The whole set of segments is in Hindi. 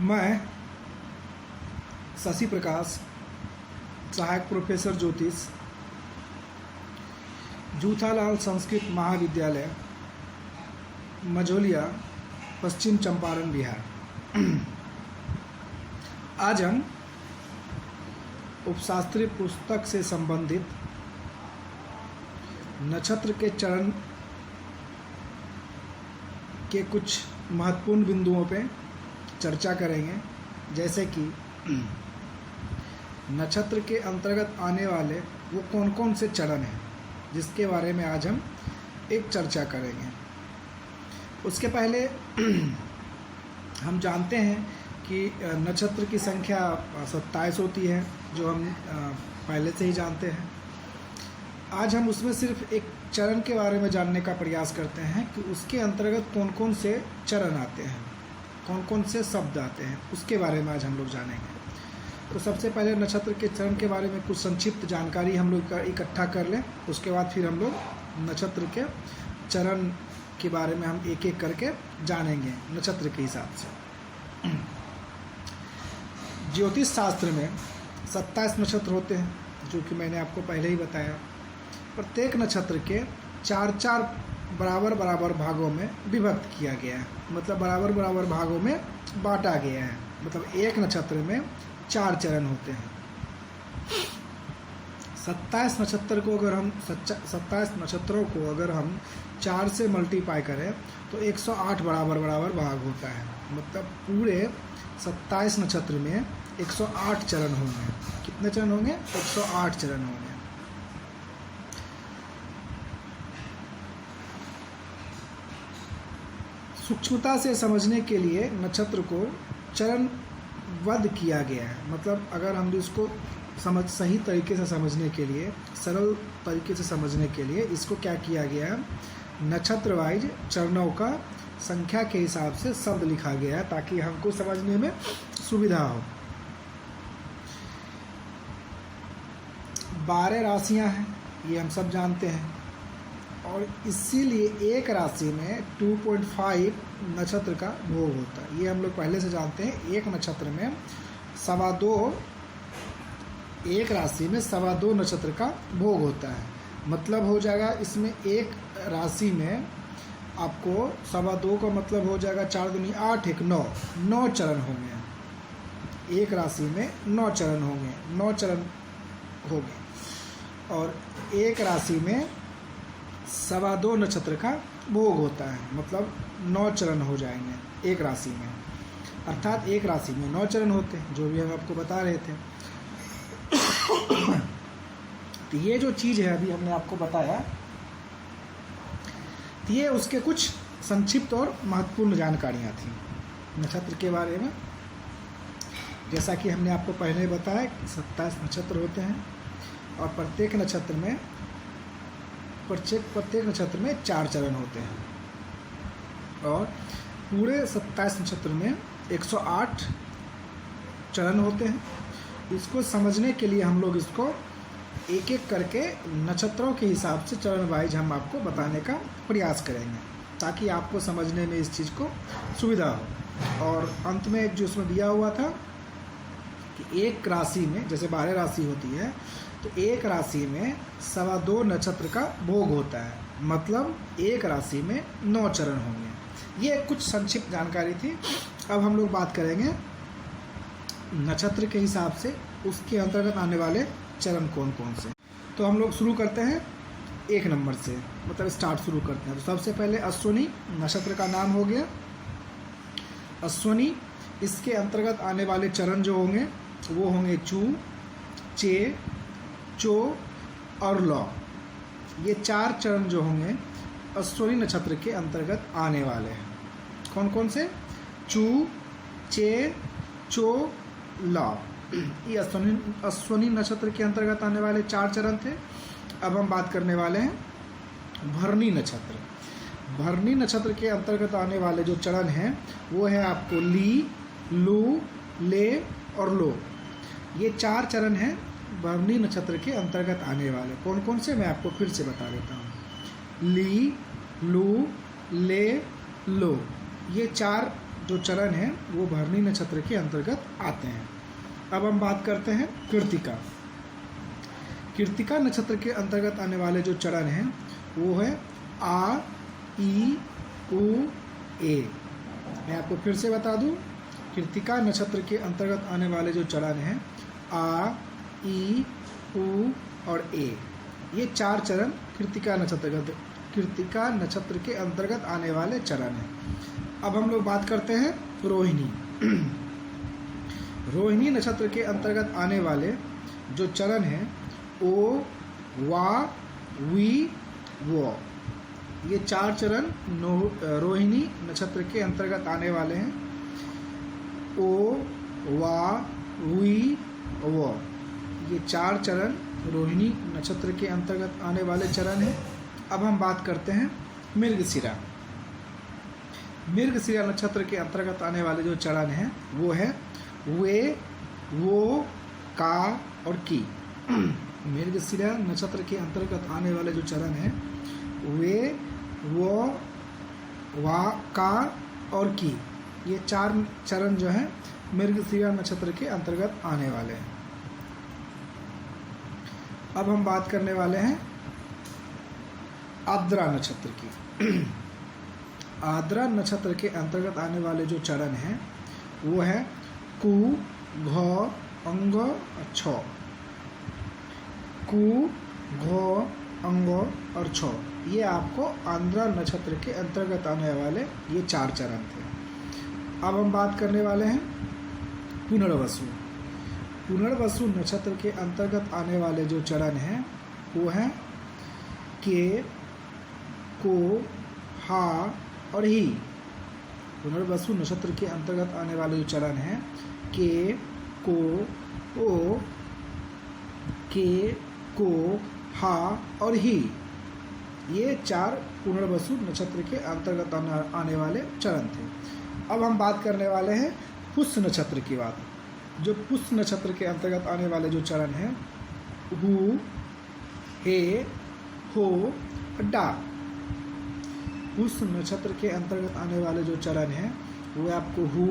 मैं शशि प्रकाश, सहायक प्रोफेसर ज्योतिष, जूथालाल संस्कृत महाविद्यालय, मझौलिया, पश्चिम चंपारण, बिहार। आज हम उपशास्त्रीय पुस्तक से संबंधित नक्षत्र के चरण के कुछ महत्वपूर्ण बिंदुओं पे चर्चा करेंगे, जैसे कि नक्षत्र के अंतर्गत आने वाले वो कौन कौन से चरण हैं, जिसके बारे में आज हम एक चर्चा करेंगे। उसके पहले हम जानते हैं कि नक्षत्र की संख्या 27 होती है, जो हम पहले से ही जानते हैं। आज हम उसमें सिर्फ एक चरण के बारे में जानने का प्रयास करते हैं कि उसके अंतर्गत कौन कौन से चरण आते हैं, कौन कौन से शब्द आते हैं, उसके बारे में आज हम लोग जानेंगे। तो सबसे पहले नक्षत्र के चरण के बारे में कुछ संक्षिप्त जानकारी हम लोग इकट्ठा कर लें। उसके बाद फिर हम लोग नक्षत्र के चरण के बारे में हम एक एक करके जानेंगे नक्षत्र के हिसाब से। ज्योतिष शास्त्र में 27 नक्षत्र होते हैं, जो कि मैंने आपको पहले ही बताया। प्रत्येक नक्षत्र के 4-4 बराबर बराबर भागों में विभक्त किया गया है, मतलब बराबर बराबर भागों में बांटा गया है। मतलब एक नक्षत्र में 4 चरण होते हैं। 27 नक्षत्र को अगर हम 27 नक्षत्रों को अगर हम 4 से मल्टीप्लाई करें तो 108 बराबर बराबर भाग होता है। मतलब पूरे 27 नक्षत्र में 108 चरण होंगे। कितने चरण होंगे? 108 चरण होंगे। सूक्ष्मता से समझने के लिए नक्षत्र को चरणबद्ध किया गया है। मतलब अगर हम इसको सही तरीके से समझने के लिए, सरल तरीके से समझने के लिए इसको क्या किया गया है, नक्षत्र वाइज चरणों का संख्या के हिसाब से शब्द लिखा गया है, ताकि हमको समझने में सुविधा हो। 12 राशियां हैं, ये हम सब जानते हैं, और इसीलिए एक राशि में 2.5 नक्षत्र का भोग होता है। ये हम लोग पहले से जानते हैं। एक नक्षत्र में 2.25, एक राशि में 2.25 नक्षत्र का भोग होता है। मतलब हो जाएगा इसमें एक राशि में आपको 2.25 का मतलब हो जाएगा 4 दूनी 8, 1 9 चरण होंगे। एक राशि में 9 चरण होंगे, 9 चरण होंगे। और एक राशि में 2.25 नक्षत्र का भोग होता है, मतलब 9 चरण हो जाएंगे एक राशि में। अर्थात एक राशि में 9 चरण होते हैं, जो भी हम आपको बता रहे थे। तो ये जो चीज़ है अभी हमने आपको बताया, तो ये उसके कुछ संक्षिप्त और महत्वपूर्ण जानकारियाँ थी नक्षत्र के बारे में। जैसा कि हमने आपको पहले बताया, 27 नक्षत्र होते हैं, और प्रत्येक नक्षत्र में 4 चरण होते हैं, और पूरे 27 नक्षत्र में 108 चरण होते हैं। इसको समझने के लिए हम लोग इसको एक एक करके नक्षत्रों के हिसाब से चरण वाइज हम आपको बताने का प्रयास करेंगे, ताकि आपको समझने में इस चीज़ को सुविधा हो। और अंत में एक जो उसमें दिया हुआ था कि एक राशि में, जैसे 12 राशि होती है, तो एक राशि में 2.25 नक्षत्र का भोग होता है। मतलब एक राशि में 9 चरण होंगे। ये कुछ संक्षिप्त जानकारी थी। अब हम लोग बात करेंगे नक्षत्र के हिसाब से उसके अंतर्गत आने वाले चरण कौन कौन से। तो हम लोग शुरू करते हैं 1 नंबर से, मतलब स्टार्ट शुरू करते हैं। तो सबसे पहले अश्विनी नक्षत्र का नाम हो गया। अश्विनी, इसके अंतर्गत आने वाले चरण जो होंगे वो होंगे चू, चे, चो और लौ। ये 4 चरण जो होंगे अश्विनी नक्षत्र के अंतर्गत आने वाले हैं। कौन कौन से? चू, चे, चो, लौ। ये अश्विनी नक्षत्र के अंतर्गत आने वाले 4 चरण थे। अब हम बात करने वाले हैं भरणी नक्षत्र। भरणी नक्षत्र के अंतर्गत आने वाले जो चरण हैं वो है आपको ली, लू, ले और लो। ये 4 चरण हैं भरणी नक्षत्र के अंतर्गत आने वाले। कौन कौन से, मैं आपको फिर से बता देता हूँ। ली, लू, ले, लो, ये 4 जो चरण हैं वो भरणी नक्षत्र के अंतर्गत आते हैं। अब हम बात करते हैं कृत्तिका। कृत्तिका नक्षत्र के अंतर्गत आने वाले जो चरण हैं वो है आ, ई, उ, ए। मैं आपको फिर से बता दूं, कृत्तिका नक्षत्र के अंतर्गत आने वाले जो चरण हैं आ, ई, उ और ए, ये 4 चरण कृत्तिका नक्षत्र के अंतर्गत आने वाले चरण हैं। अब हम लोग बात करते हैं रोहिणी। रोहिणी नक्षत्र के अंतर्गत आने वाले जो चरण हैं ओ, वा, वी, वो, ये 4 चरण रोहिणी नक्षत्र के अंतर्गत आने वाले हैं। ओ, वा, वी, वो, ये 4 चरण रोहिणी नक्षत्र के अंतर्गत आने वाले चरण हैं। अब हम बात करते हैं मृगशिरा। मृगशिरा नक्षत्र के अंतर्गत आने वाले जो चरण हैं वो है वे, वो, का और की। मृगशिरा नक्षत्र के अंतर्गत आने वाले जो चरण हैं वे, वो, वा, का और की, ये 4 चरण जो हैं मृगशिरा नक्षत्र के अंतर्गत आने वाले हैं। अब हम बात करने वाले हैं आर्द्रा नक्षत्र की। आर्द्रा नक्षत्र के अंतर्गत आने वाले जो चरण हैं वो है कु, घ, अंग, छ। कु, घ, अंग और छ, ये आपको आर्द्रा नक्षत्र के अंतर्गत आने वाले ये 4 चरण थे। अब हम बात करने वाले हैं पुनर्वसु। पुनर्वसु नक्षत्र के अंतर्गत आने वाले जो चरण हैं वो हैं के, को, हा और ही। पुनर्वसु नक्षत्र के अंतर्गत आने वाले जो चरण हैं के, को, ओ, के, को, हा और ही, ये 4 पुनर्वसु नक्षत्र के अंतर्गत आने वाले चरण थे। अब हम बात करने वाले हैं पुष्य नक्षत्र की बात। जो पुष्य नक्षत्र के अंतर्गत आने वाले जो चरण हैं हु, हे, हो, डा। पुष्य नक्षत्र के अंतर्गत आने वाले जो चरण हैं वो आपको हु,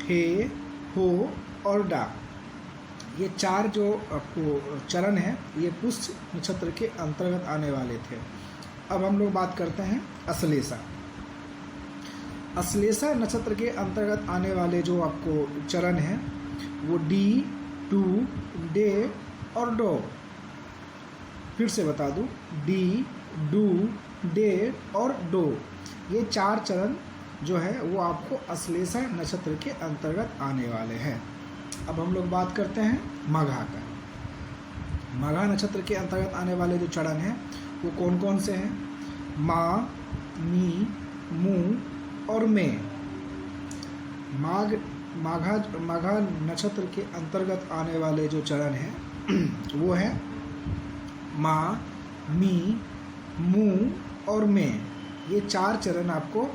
हे, हो और डा, ये 4 जो आपको चरण हैं ये पुष्य नक्षत्र के अंतर्गत आने वाले थे। अब हम लोग बात करते हैं अश्लेषा। अश्लेषा नक्षत्र के अंतर्गत आने वाले जो आपको चरण हैं वो डी, टू, डे और डो। फिर से बता दूं, डी, डू, डे और डो, ये 4 चरण जो है वो आपको अश्लेषा नक्षत्र के अंतर्गत आने वाले हैं। अब हम लोग बात करते हैं मघा का। मघा नक्षत्र के अंतर्गत आने वाले जो चरण हैं वो कौन कौन से हैं? मा, मी, मू और में। माघा नक्षत्र के अंतर्गत आने वाले जो चरण हैं वो है मा, मी, मू और में, ये 4 चरण आपको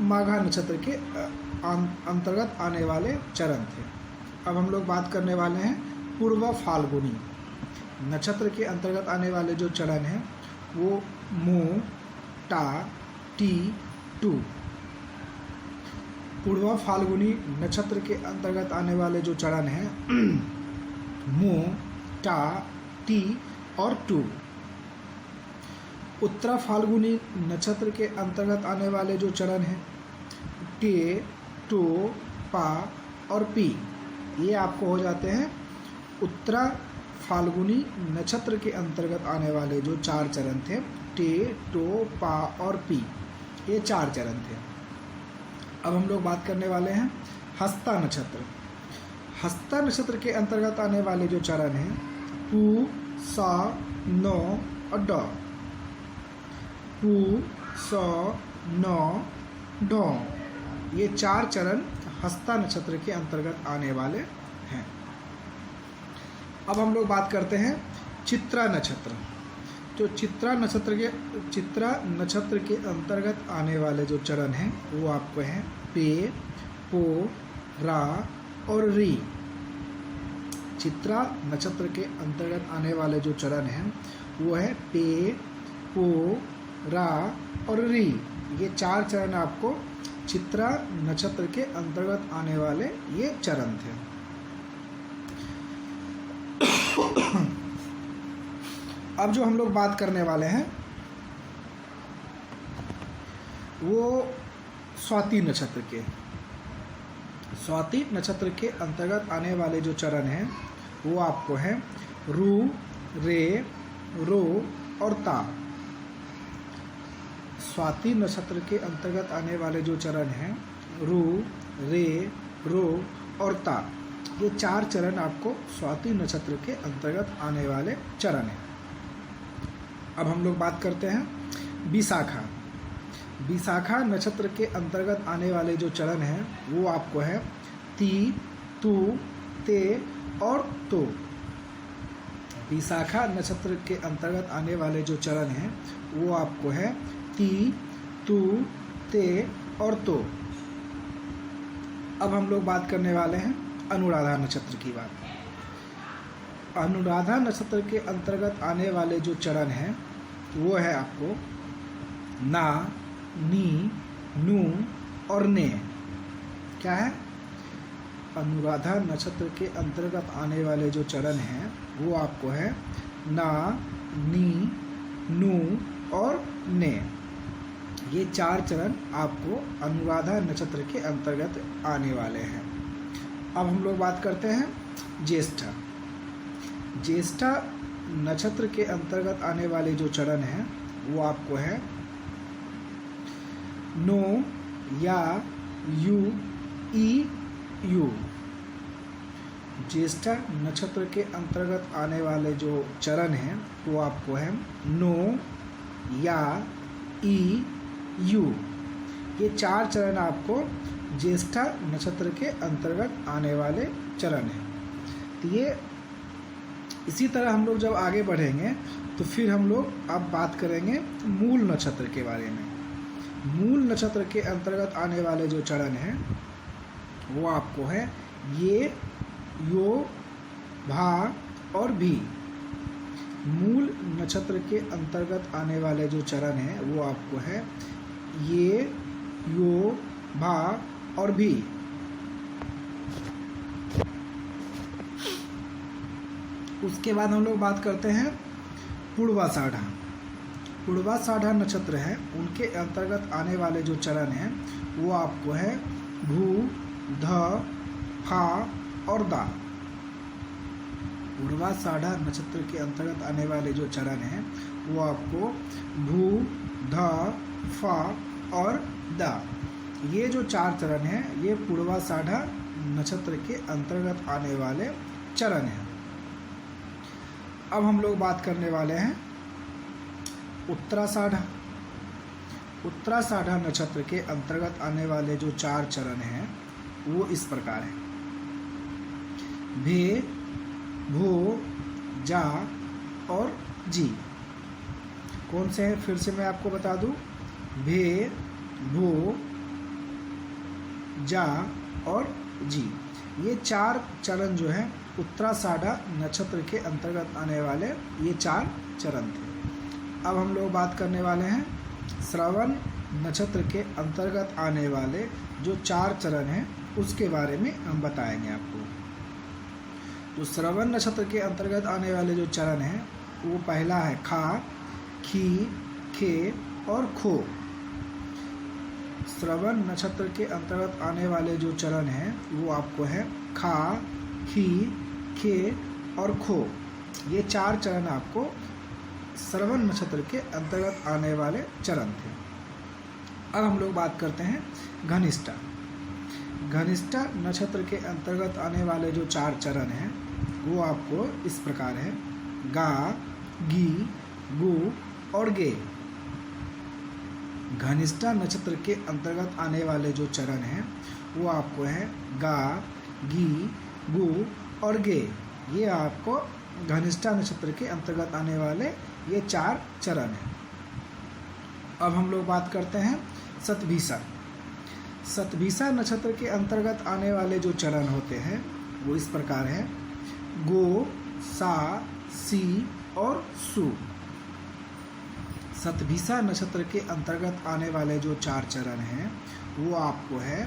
माघा नक्षत्र के अंतर्गत आने वाले चरण थे। अब हम लोग बात करने वाले हैं पूर्व फाल्गुनी नक्षत्र के अंतर्गत आने वाले जो चरण हैं वो मू, टा, टी, टू। पूर्व फाल्गुनी नक्षत्र के अंतर्गत आने वाले जो चरण हैं मू, टा, टी और टू। उत्तरा फाल्गुनी नक्षत्र के अंतर्गत आने वाले जो चरण हैं टे, टो, पा और पी, ये आपको हो जाते हैं उत्तरा फाल्गुनी नक्षत्र के अंतर्गत आने वाले जो 4 चरण थे टे, टो, पा और पी, ये 4 चरण थे। अब हम लोग बात करने वाले हैं हस्ता नक्षत्र। हस्ता नक्षत्र के अंतर्गत आने वाले जो चरण हैं पू, सा, नौ और ड। पू, सा, नौ, डौ, ये 4 चरण हस्ता नक्षत्र के अंतर्गत आने वाले हैं। अब हम लोग बात करते हैं चित्रा नक्षत्र। जो चित्रा नक्षत्र के अंतर्गत आने वाले जो चरण हैं वो आपको हैं पे, पो, रा और री। चित्रा नक्षत्र के अंतर्गत आने वाले जो चरण हैं वो है पे, पो, रा और री, ये 4 चरण आपको चित्रा नक्षत्र के अंतर्गत आने वाले ये चरण थे। अब जो हम लोग बात करने वाले हैं वो स्वाति नक्षत्र के। स्वाति नक्षत्र के अंतर्गत आने वाले जो चरण हैं वो आपको है रू, रे, रो और ता। स्वाति नक्षत्र के अंतर्गत आने वाले जो चरण हैं रू, रे, रो और ता, ये 4 चरण आपको स्वाति नक्षत्र के अंतर्गत आने वाले चरण हैं। अब हम लोग बात करते हैं विशाखा। विशाखा नक्षत्र के अंतर्गत आने वाले जो चरण हैं वो आपको है ती, तू, ते और तो। विशाखा नक्षत्र के अंतर्गत आने वाले जो चरण हैं वो आपको है ती, तू, ते और तो। अब हम लोग बात करने वाले हैं अनुराधा नक्षत्र की बात। अनुराधा नक्षत्र के अंतर्गत आने वाले जो चरण हैं वो है आपको ना, नी, नू और ने। क्या है? अनुराधा नक्षत्र के अंतर्गत आने वाले जो चरण हैं वो आपको है ना, नी, नू और ने। ये 4 चरण आपको अनुराधा नक्षत्र के अंतर्गत आने वाले हैं। अब हम लोग बात करते हैं ज्येष्ठा। ज्येष्ठा नक्षत्र के अंतर्गत आने वाले जो चरण हैं वो आपको है नो, या, यू, ई, यू। ज्येष्ठा नक्षत्र के अंतर्गत आने वाले जो चरण हैं वो आपको है नो, या, ई, यू। ये 4 चरण आपको ज्येष्ठा नक्षत्र के अंतर्गत आने वाले चरण हैं। तो ये इसी तरह हम लोग जब आगे बढ़ेंगे तो फिर हम लोग अब बात करेंगे मूल नक्षत्र के बारे में। मूल नक्षत्र के अंतर्गत आने वाले जो चरण हैं वो आपको है ये, यो, भा और भी। मूल नक्षत्र के अंतर्गत आने वाले जो चरण हैं वो आपको है ये, यो, भा और भी। उसके बाद हम लोग बात करते हैं पूर्वाषाढ़ा। पूर्वाषाढ़ा नक्षत्र है उनके अंतर्गत आने वाले जो चरण हैं वो आपको है भू, ध, फा और दा। पूर्वाषाढ़ा नक्षत्र के अंतर्गत आने वाले जो चरण हैं वो आपको भू, ध, फा और दा। ये जो 4 चरण हैं ये पूर्वाषाढ़ा नक्षत्र के अंतर्गत आने वाले चरण हैं। अब हम लोग बात करने वाले हैं उत्तराषाढ़ा। उत्तराषाढ़ा नक्षत्र के अंतर्गत आने वाले जो 4 चरण हैं वो इस प्रकार हैं भे, भो, जा और जी। कौन से हैं फिर से मैं आपको बता दूं, भे, भो, जा और जी। ये 4 चरण जो हैं उत्तराषाढ़ा नक्षत्र के अंतर्गत आने वाले ये 4 चरण थे। अब हम लोग बात करने वाले हैं श्रवण नक्षत्र के अंतर्गत आने वाले जो 4 चरण हैं उसके बारे में हम बताएंगे आपको। तो श्रवण नक्षत्र के अंतर्गत आने वाले जो चरण हैं वो पहला है खा, खी, खे और खो। श्रवण नक्षत्र के अंतर्गत आने वाले जो चरण हैं वो आपको है खा, खी, खे और खो। ये 4 चरण आपको श्रवण नक्षत्र के अंतर्गत आने वाले चरण थे। अब हम लोग बात करते हैं घनिष्ठा। घनिष्ठा नक्षत्र के अंतर्गत आने वाले जो 4 चरण हैं वो आपको इस प्रकार है गा, गी, गु और गे। घनिष्ठा नक्षत्र के अंतर्गत आने वाले जो चरण हैं वो आपको है गा, गी, गु और गे। ये आपको घनिष्ठा नक्षत्र के अंतर्गत आने वाले ये 4 चरण हैं। अब हम लोग बात करते हैं शतभिषा। शतभिषा नक्षत्र के अंतर्गत आने वाले जो चरण होते हैं वो इस प्रकार है गो, सा, सी और सु। शतभिषा नक्षत्र के अंतर्गत आने वाले जो 4 चरण हैं वो आपको है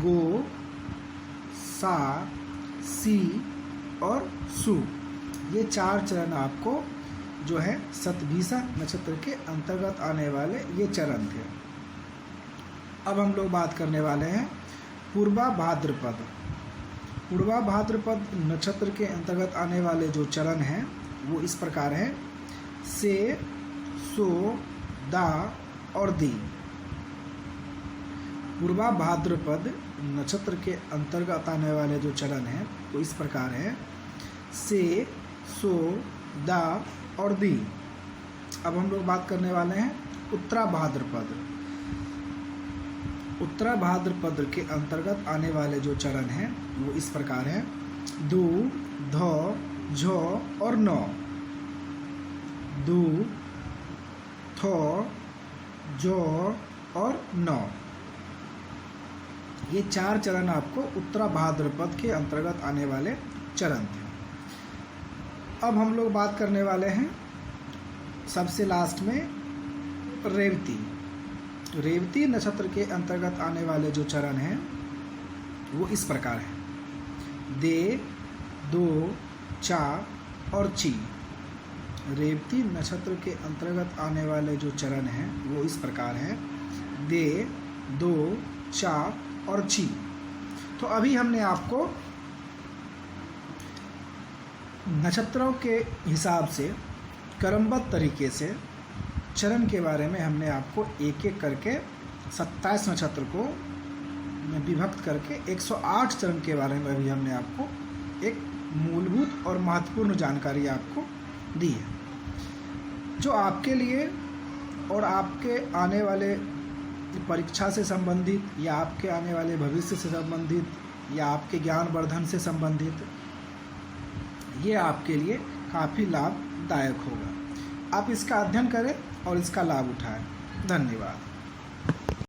गो, सा, सी और सु। ये 4 चरण आपको जो है शतभिषा नक्षत्र के अंतर्गत आने वाले ये चरण थे। अब हम लोग बात करने वाले हैं पूर्वा भाद्रपद। पूर्वा भाद्रपद नक्षत्र के अंतर्गत आने वाले जो चरण हैं वो इस प्रकार हैं से, सो, दा और दी। पूर्वा भाद्रपद नक्षत्र के अंतर्गत आने वाले जो चरण हैं वो इस प्रकार हैं से, सो, दा और दी। अब हम लोग बात करने वाले हैं उत्तरा भाद्रपद। उत्तरा भाद्रपद के अंतर्गत आने वाले जो चरण हैं वो इस प्रकार हैं दू, ध, झ और न। दू, थ, ज और न। ये 4 चरण आपको उत्तरा भाद्रपद के अंतर्गत आने वाले चरण थे। अब हम लोग बात करने वाले हैं सबसे लास्ट में रेवती। रेवती नक्षत्र के अंतर्गत आने वाले जो चरण हैं वो इस प्रकार हैं दे, दो, चा और ची। रेवती नक्षत्र के अंतर्गत आने वाले जो चरण हैं वो इस प्रकार हैं दे, दो, चा और ची। तो अभी हमने आपको नक्षत्रों के हिसाब से क्रमबद्ध तरीके से चरण के बारे में हमने आपको एक एक करके 27 नक्षत्र को विभक्त करके 108 चरण के बारे में अभी हमने आपको एक मूलभूत और महत्वपूर्ण जानकारी आपको दी है, जो आपके लिए और आपके आने वाले परीक्षा से संबंधित या आपके आने वाले भविष्य से संबंधित या आपके ज्ञानवर्धन से संबंधित ये आपके लिए काफ़ी लाभदायक होगा। आप इसका अध्ययन करें और इसका लाभ उठाएं। धन्यवाद।